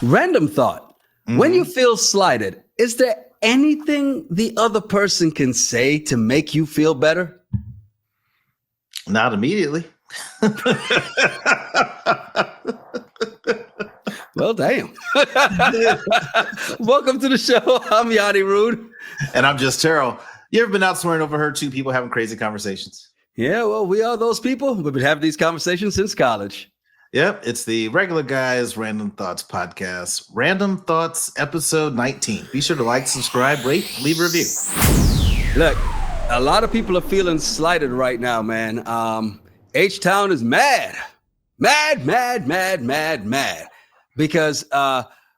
Random thought. When you feel slighted, is there anything the other person can say to make you feel better? Not immediately. Well, damn. Welcome to the show. I'm Yonni Terryl. And I'm just Terryl. You ever been out somewhere and overheard two people having crazy conversations? Yeah, well, we are those people. We've been having these conversations since college. Yep, it's the Regular Guys Random Thoughts podcast. Random Thoughts episode 19. Be sure to like, subscribe, rate, leave a review. Look, a lot of people are feeling slighted right now, man. H-Town is mad. Mad. Because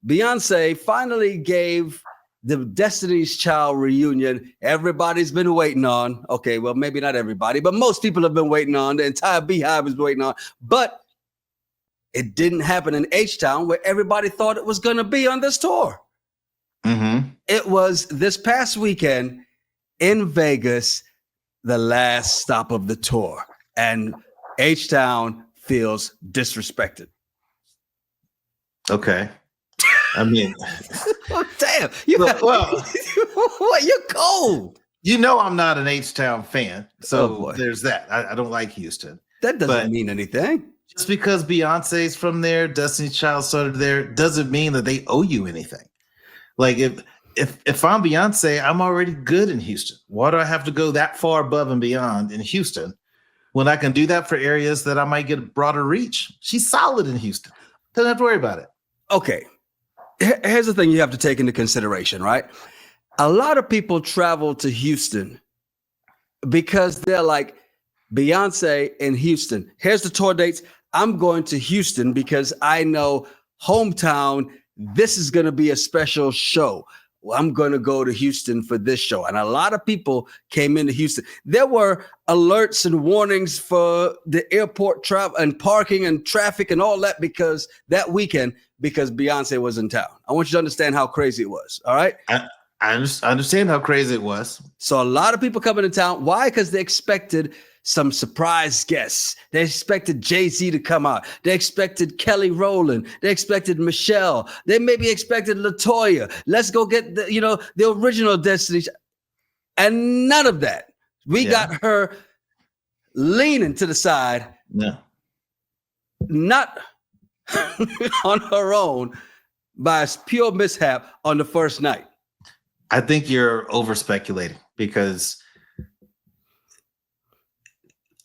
Beyonce finally gave the Destiny's Child reunion everybody's been waiting on. Okay, well, maybe not everybody, but most people have been waiting on. The entire Beehive is waiting on. But it didn't happen in H-Town where everybody thought it was going to be on this tour. Mm-hmm. It was this past weekend in Vegas, the last stop of the tour. And H-Town feels disrespected. Okay. I mean, Oh, damn. You're cold. You know I'm not an H-Town fan, so there's that. I don't like Houston. That doesn't mean anything. Just because Beyonce's from there, Destiny's Child started there, doesn't mean that they owe you anything. Like if I'm Beyonce, I'm already good in Houston. Why do I have to go that far above and beyond in Houston when I can do that for areas that I might get a broader reach? She's solid in Houston. Doesn't have to worry about it. Okay. Here's the thing you have to take into consideration, right? A lot of people travel to Houston because they're like, Beyonce in Houston. Here's the tour dates. I'm going to Houston because I know hometown, this is going to be a special show. Well, I'm going to go to Houston for this show. And a lot of people came into Houston. There were alerts and warnings for the airport travel and parking and traffic and all that because that weekend, because Beyonce was in town. I want you to understand how crazy it was. All right. I understand how crazy it was. So a lot of people coming to town. Why? Because they expected some surprise guests. They expected Jay-Z to come out. They expected Kelly Rowland. They expected Michelle. They maybe expected LaToya. Let's go get the original Destiny. And none of that. We got her leaning to the side. Yeah. Not on her own by a pure mishap on the first night. I think you're over speculating because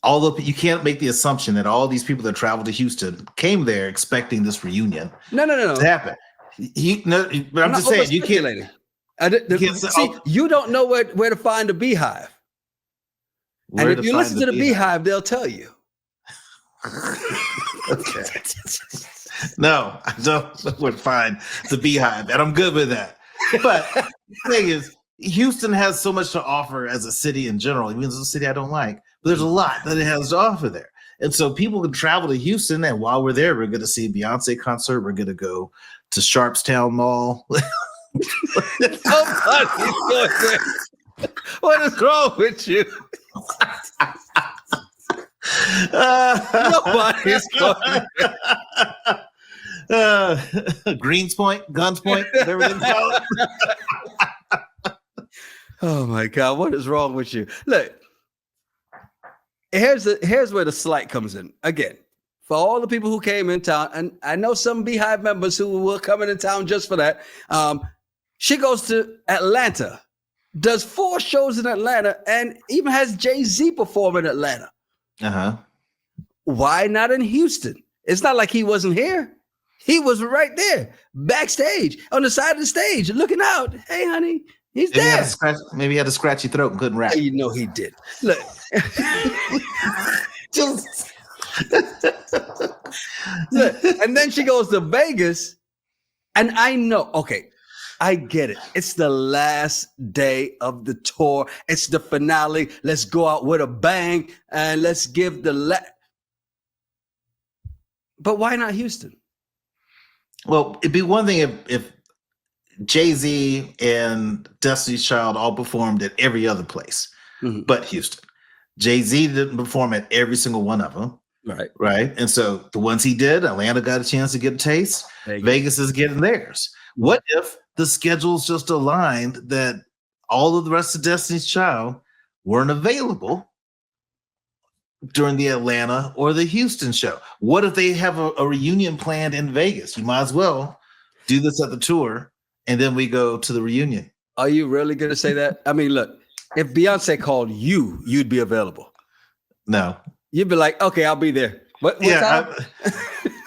although you can't make the assumption that all these people that traveled to Houston came there expecting this reunion No. to happen. But I'm just saying you can't. You don't know where to find the Beehive. And if you listen to the Beehive, they'll tell you. Okay. No, I don't know where to find the Beehive, and I'm good with that. But the thing is, Houston has so much to offer as a city in general. Even though it's a city I don't like, but there's a lot that it has to offer there. And so people can travel to Houston, and while we're there, we're going to see a Beyonce concert. We're going to go to Sharpstown Mall. What is wrong with you? Nobody's going Greens Point, Guns Point, whatever they call it. Oh my God, what is wrong with you? Look, here's where the slight comes in. Again, for all the people who came in town, and I know some Beehive members who were coming in town just for that. She goes to Atlanta, does 4 shows in Atlanta, and even has Jay-Z perform in Atlanta. Uh-huh. Why not in Houston? It's not like he wasn't here. He was right there, backstage, on the side of the stage, looking out. Hey, honey, he's there. Maybe he had a scratchy throat and couldn't rap. You know he did. Look. Look. And then she goes to Vegas, and I know, okay, I get it. It's the last day of the tour. It's the finale. Let's go out with a bang, and let's give But why not Houston? Well, it'd be one thing if Jay-Z and Destiny's Child all performed at every other place but Houston. Jay-Z didn't perform at every single one of them. Right. right? And so the ones he did, Atlanta got a chance to get a taste. Vegas is getting theirs. What if the schedules just aligned that all of the rest of Destiny's Child weren't available during the Atlanta or the Houston show? What if they have a reunion planned in Vegas? You might as well do this at the tour, and then we go to the reunion. Are you really going to say that? I mean, look, if Beyonce called you, you'd be available. No. You'd be like, okay, I'll be there. What time?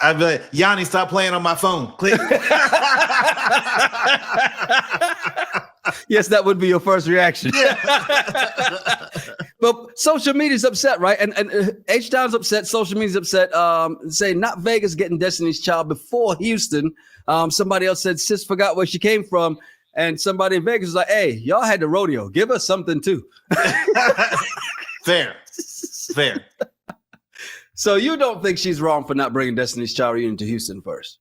I'd be like, Yonni, stop playing on my phone. Click. Yes, that would be your first reaction. But social media's upset, right? And H-Town's upset. Social media's upset. Saying not Vegas getting Destiny's Child before Houston. Somebody else said Sis forgot where she came from. And somebody in Vegas was like, hey, y'all had the rodeo. Give us something too. Fair. So you don't think she's wrong for not bringing Destiny's Child reunion to Houston first?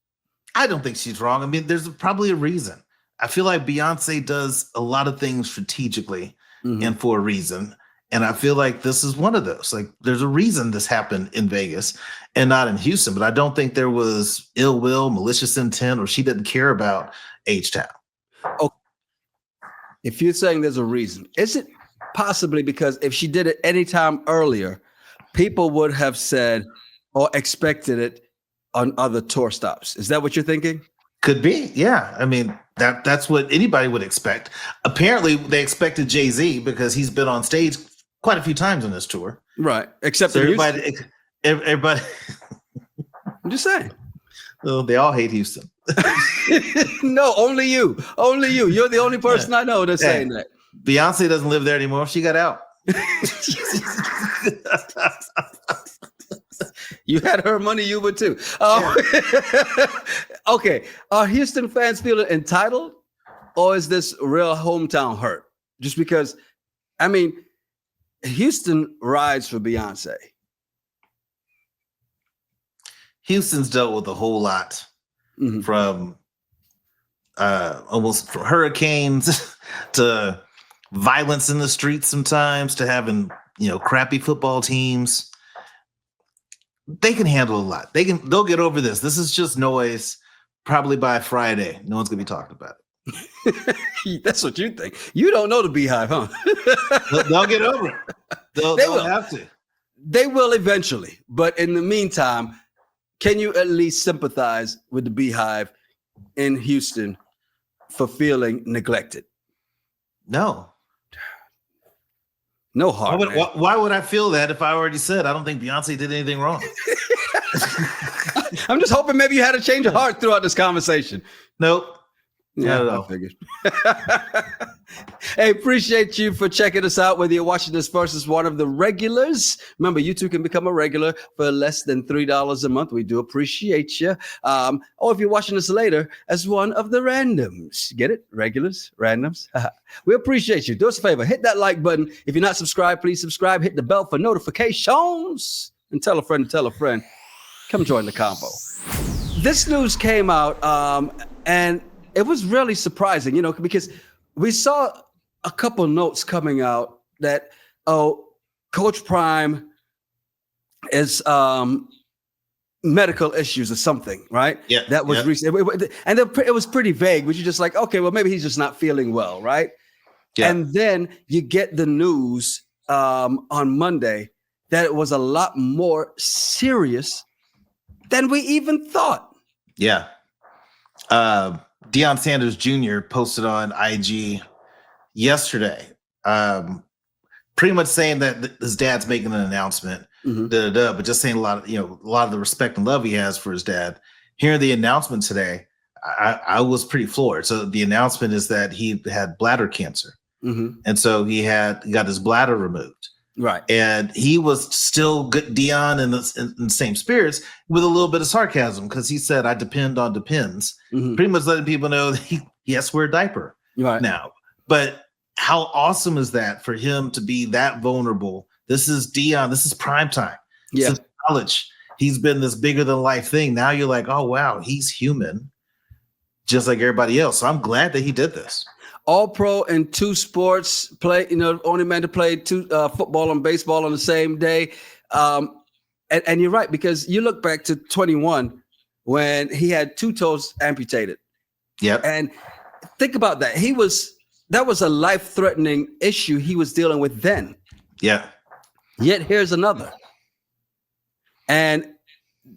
I don't think she's wrong. I mean, there's probably a reason. I feel like Beyonce does a lot of things strategically and for a reason. And I feel like this is one of those. Like, there's a reason this happened in Vegas and not in Houston. But I don't think there was ill will, malicious intent, or she didn't care about H-Town. Oh, if you're saying there's a reason, is it possibly because if she did it any time earlier, people would have said or expected it on other tour stops? Is that what you're thinking? Could be, yeah. I mean, that's what anybody would expect. Apparently, they expected Jay-Z because he's been on stage quite a few times on this tour. Right. Except so everybody. I'm just saying. Well, they all hate Houston. No, only you. Only you. You're the only person I know that's saying that. Beyonce doesn't live there anymore. She got out. You had her money, you would too. Okay. Are Houston fans feeling entitled, or is this real hometown hurt? Just because, I mean, Houston rides for Beyonce. Houston's dealt with a whole lot from almost from hurricanes to violence in the streets sometimes to having, crappy football teams. They can handle a lot. They'll get over this. This is just noise. Probably by Friday, no one's gonna be talking about it. That's what you think. You don't know the Beehive, huh? They'll get over it. They'll have to. They will eventually. But in the meantime, can you at least sympathize with the Beehive in Houston for feeling neglected? No. No heart. Why would I feel that if I already said I don't think Beyonce did anything wrong? I'm just hoping maybe you had a change of heart throughout this conversation. Nope. Yeah, I figured. Hey, appreciate you for checking us out, whether you're watching this versus one of the regulars. Remember, you too can become a regular for less than $3 a month. We do appreciate you. Or if you're watching this later as one of the randoms. Get it? Regulars, randoms. We appreciate you. Do us a favor. Hit that like button. If you're not subscribed, please subscribe. Hit the bell for notifications. And tell a friend to tell a friend. Come join the combo. This news came out, and it was really surprising, because we saw a couple notes coming out that, Coach Prime is medical issues or something, right? Yeah. That was recent. And it was pretty vague, but you're just like, okay, well, maybe he's just not feeling well, right? Yeah. And then you get the news on Monday that it was a lot more serious than we even thought. Yeah. Deion Sanders Jr. posted on IG yesterday, pretty much saying that his dad's making an announcement, but just saying a lot of the respect and love he has for his dad. Hearing the announcement today, I was pretty floored. So the announcement is that he had bladder cancer, and so he got his bladder removed. Right. And he was still good, Deion, in the same spirits with a little bit of sarcasm because he said, I depend on Depends, pretty much letting people know that he has to wear a diaper now. But how awesome is that for him to be that vulnerable? This is Deion. This is prime time. Yeah. Since college, he's been this bigger than life thing. Now you're like, oh, wow, he's human just like everybody else. So I'm glad that he did this. All pro in two sports, only man to play two football and baseball on the same day. And you're right, because you look back to 21 when he had 2 toes amputated. Yep. And think about that. That was a life-threatening issue he was dealing with then. Yeah. Yet here's another. And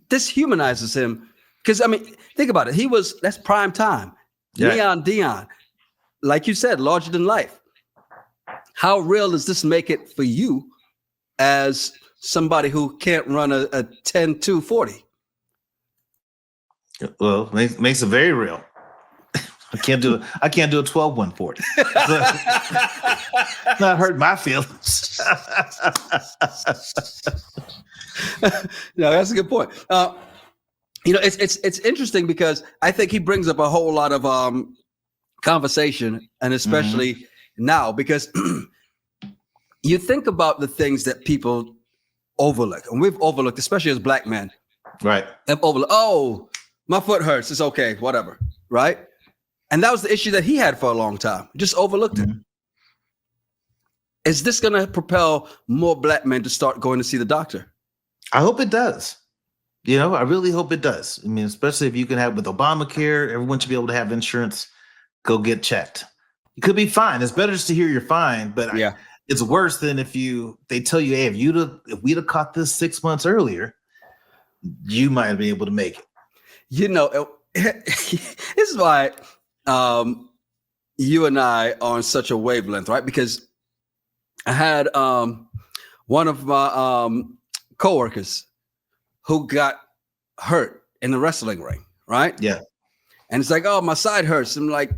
this humanizes him. Because, I mean, think about it. That's prime time. Yeah. Neon Dion. Like you said, larger than life. How real does this make it for you as somebody who can't run a 10-2-40? Well, makes it very real. I can't do a 12-1-40. Not hurt my feelings. No, that's a good point. It's interesting because I think he brings up a whole lot of conversation, and especially now, because you think about the things that people overlook, and we've overlooked, especially as Black men. Right. Have overlooked. Oh, my foot hurts. It's okay. Whatever. Right. And that was the issue that he had for a long time. Just overlooked it. Is this going to propel more Black men to start going to see the doctor? I hope it does. I really hope it does. I mean, especially if you can have with Obamacare, everyone should be able to have insurance. Go get checked. You could be fine. It's better just to hear you're fine, but it's worse than if they tell you, hey, if we'd have caught this 6 months earlier, you might have been able to make it. This is why you and I are on such a wavelength, right? Because I had one of my coworkers who got hurt in the wrestling ring, right? Yeah. And it's like, oh, my side hurts. I'm like,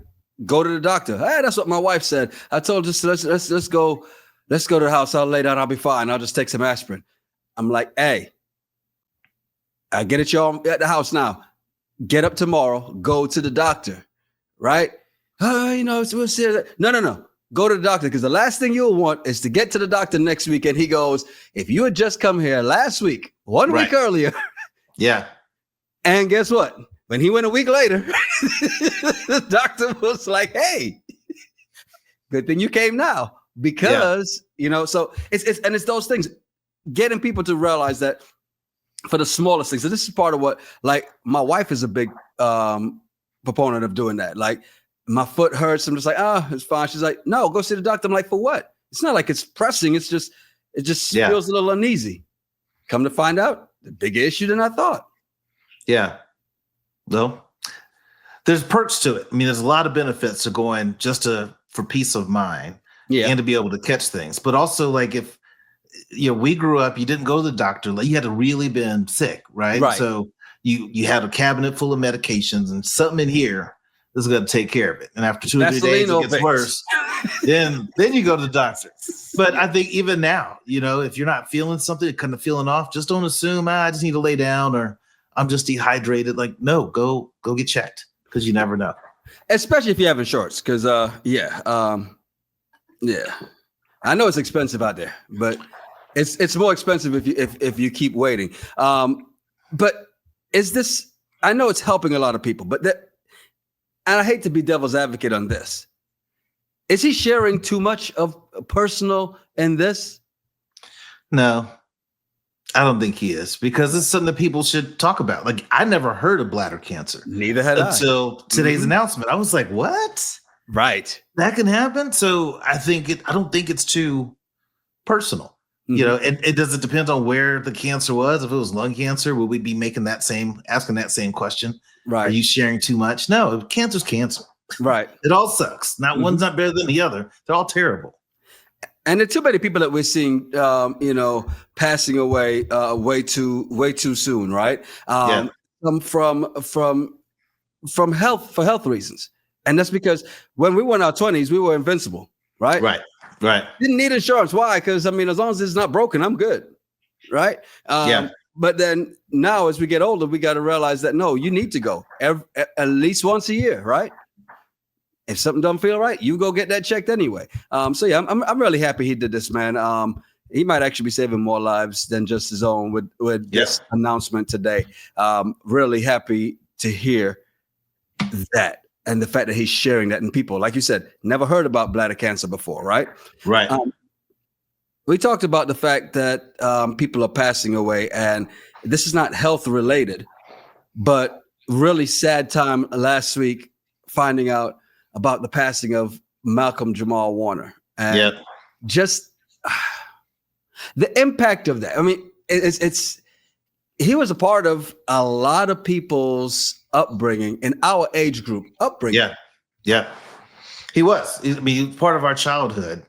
go to the doctor. Hey, that's what my wife said. I told her, let's go to the house. I'll lay down. I'll be fine. I'll just take some aspirin. I'm like, hey, I get it, y'all at the house now. Get up tomorrow. Go to the doctor, right? We'll see. No. Go to the doctor, because the last thing you'll want is to get to the doctor next week and he goes, if you had just come here last week, 1 week earlier. Yeah. And guess what? When he went a week later, the doctor was like, hey, good thing you came now, because, so it's those things, getting people to realize that for the smallest things. So this is part of what, like, my wife is a big proponent of doing that. Like, my foot hurts. I'm just like, it's fine. She's like, no, go see the doctor. I'm like, for what? It's not like it's pressing. It just feels a little uneasy. Come to find out, the bigger issue than I thought. Yeah. Well, there's perks to it. I mean, there's a lot of benefits to going just for peace of mind and to be able to catch things. But also, like, if we grew up, you didn't go to the doctor. Like, you had to really been sick, right? So you had a cabinet full of medications, and something in here is going to take care of it. And after 2 or 3 days, it gets worse. then you go to the doctor. But I think even now, if you're not feeling something, kind of feeling off, just don't assume, I just need to lay down, or I'm just dehydrated. Like, no, go get checked, because you never know. Especially if you have insurance, because I know it's expensive out there, but it's more expensive if you keep waiting. But is this? I know it's helping a lot of people, but and I hate to be devil's advocate on this. Is he sharing too much of personal in this? No, I don't think he is, because it's something that people should talk about. Like, I never heard of bladder cancer. Neither had until today's announcement. I was like, what? Right. That can happen. So I don't think it's too personal. It doesn't depend on where the cancer was. If it was lung cancer, would we be asking that same question? Right. Are you sharing too much? No, cancer's cancer. Right. It all sucks. One's not better than the other. They're all terrible. And there are too many people that we're seeing, passing away way too soon, right? From health reasons, and that's because when we were in our 20s, we were invincible, right? Right. Didn't need insurance. Why? Because as long as it's not broken, I'm good, right? But then now, as we get older, we got to realize that no, you need to go at least once a year, right? If something don't feel right, you go get that checked anyway. I'm really happy he did this, man. He might actually be saving more lives than just his own with this announcement today. Really happy to hear that, and the fact that he's sharing that. And people, like you said, never heard about bladder cancer before, right? Right. We talked about the fact that people are passing away, and this is not health related, but really sad time last week finding out about the passing of Malcolm Jamal Warner, and just the impact of that. I mean, it's he was a part of a lot of people's upbringing in our age group upbringing. Yeah, he was. I mean, he was part of our childhood,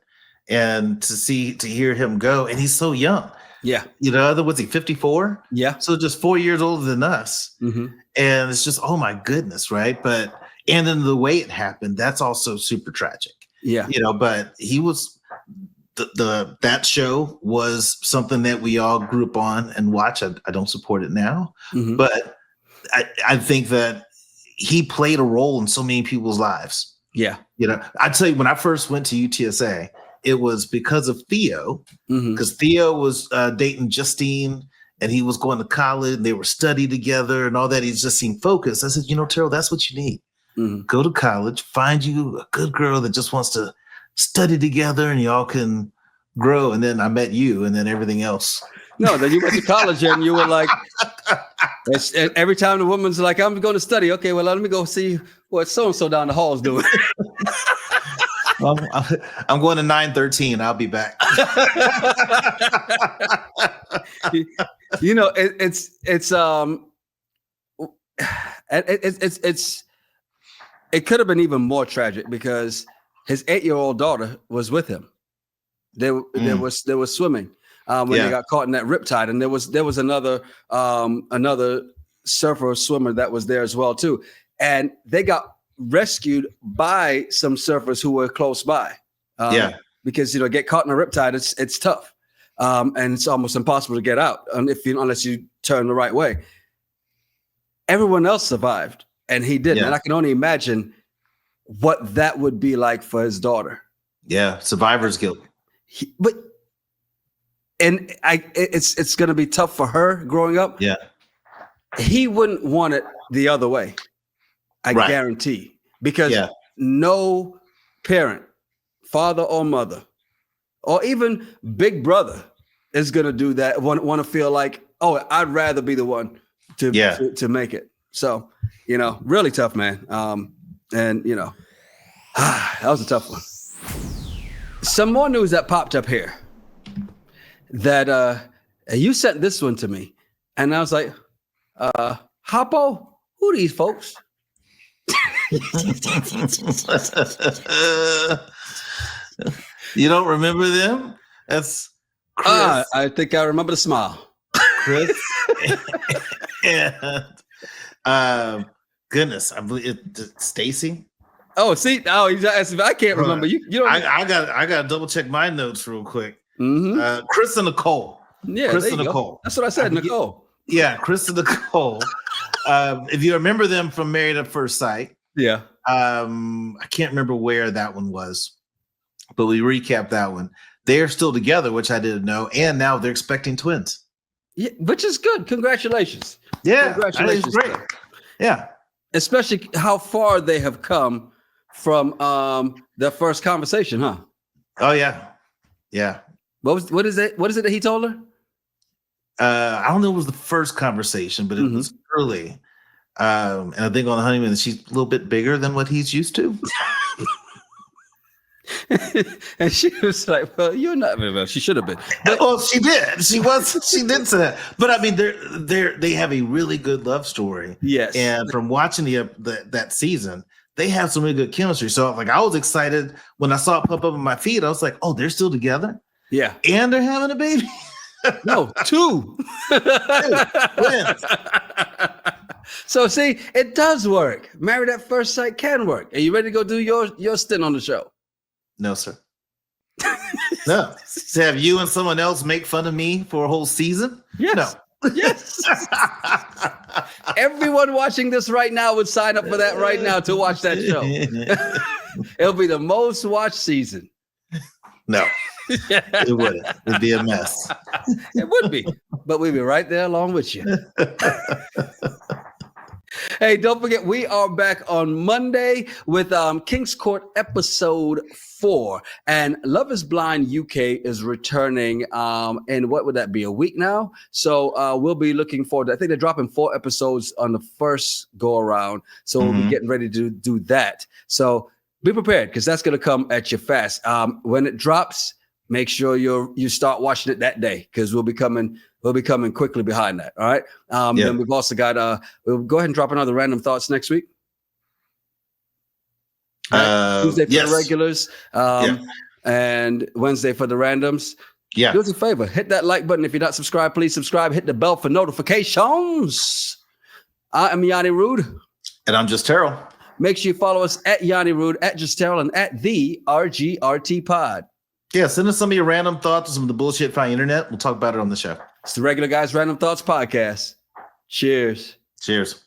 and to hear him go, and he's so young. Yeah, was he 54? Yeah, so just 4 years older than us, mm-hmm. And it's just, oh my goodness, right? And then the way it happened, that's also super tragic. Yeah, but he was. That show was something that we all grew up on and watch. I don't support it now, mm-hmm. but I think that he played a role in so many people's lives. Yeah. I tell you, when I first went to UTSA, it was because of Theo, because Theo was dating Justine and he was going to college and they were studying together and all that. He just seemed focused. I said, Terrell, that's what you need. Mm-hmm. Go to college, find you a good girl that just wants to study together and y'all can grow. And then I met you and then everything else. No, then you went to college and you were like, every time the woman's like, I'm going to study. Okay, well, let me go see what so-and-so down the hall is doing. I'm going to 913. I'll be back. It could have been even more tragic because his 8-year-old daughter was with him. They were swimming when they got caught in that riptide, and there was another surfer or swimmer that was there as well too, and they got rescued by some surfers who were close by. Because get caught in a riptide, it's tough, and it's almost impossible to get out unless you turn the right way. Everyone else survived, and he didn't, and I can only imagine what that would be like for his daughter. Yeah, survivor's guilt. It's going to be tough for her growing up. Yeah, he wouldn't want it the other way. I guarantee, because no parent, father or mother, or even big brother is going to do that. Want to feel like, oh, I'd rather be the one to make it. So, really tough, man. That was a tough one. Some more news that popped up here that you sent this one to me, and I was like, Hoppo, who are these folks? You don't remember them? That's Chris. I think I remember the smile. Chris and goodness, I believe it's Stacy. Oh, see, I can't remember. You don't. I got to double check my notes real quick. Mm-hmm. Chris and Nicole. Yeah, Chris and Nicole. That's what I said, Nicole. Yeah, Chris and Nicole. If you remember them from Married at First Sight. Yeah. I can't remember where that one was, but we recapped that one. They're still together, which I didn't know, and now they're expecting twins. Yeah, which is good. Congratulations. Yeah, congratulations. Great. Yeah, especially how far they have come from their first conversation, huh? Oh yeah. What is it that he told her? I don't know if it was the first conversation, but it was early. And I think on the honeymoon, she's a little bit bigger than what he's used to. And she was like, "Well, you're not." Well, she should have been. But, well, she did. She did say that. But I mean, they have a really good love story. Yes. And from watching that season, they have some really good chemistry. So I was excited when I saw it pop up on my feed. I was like, "Oh, they're still together." Yeah. And they're having a baby. No, two. Twins. So see, it does work. Married at First Sight can work. Are you ready to go do your stint on the show? No, sir. No. To have you and someone else make fun of me for a whole season? Yes. No. Yes. Everyone watching this right now would sign up for that right now to watch that show. It'll be the most watched season. No. It wouldn't. It'd be a mess. It would be. But we'd be right there along with you. Hey, don't forget, we are back on Monday with King's Court episode 4. And Love is Blind UK is returning in what would that be, a week now? So we'll be looking forward. I think they're dropping 4 episodes on the first go around. So we'll be getting ready to do that. So be prepared because that's going to come at you fast. When it drops, make sure you start watching it that day because we'll be coming quickly behind that. All right. Then we've also got we'll go ahead and drop another random thoughts next week. Tuesday for the regulars, and Wednesday for the randoms. Yeah. Do us a favor, hit that like button. If you're not subscribed, please subscribe. Hit the bell for notifications. I am Yonni Rude. And I'm Just Terryl. Make sure you follow us at Yonni Rude, at Just Terryl, and at the RGRT Pod. Yeah, send us some of your random thoughts on some of the bullshit fine internet. We'll talk about it on the show. It's the Regular Guys Random Thoughts Podcast. Cheers. Cheers.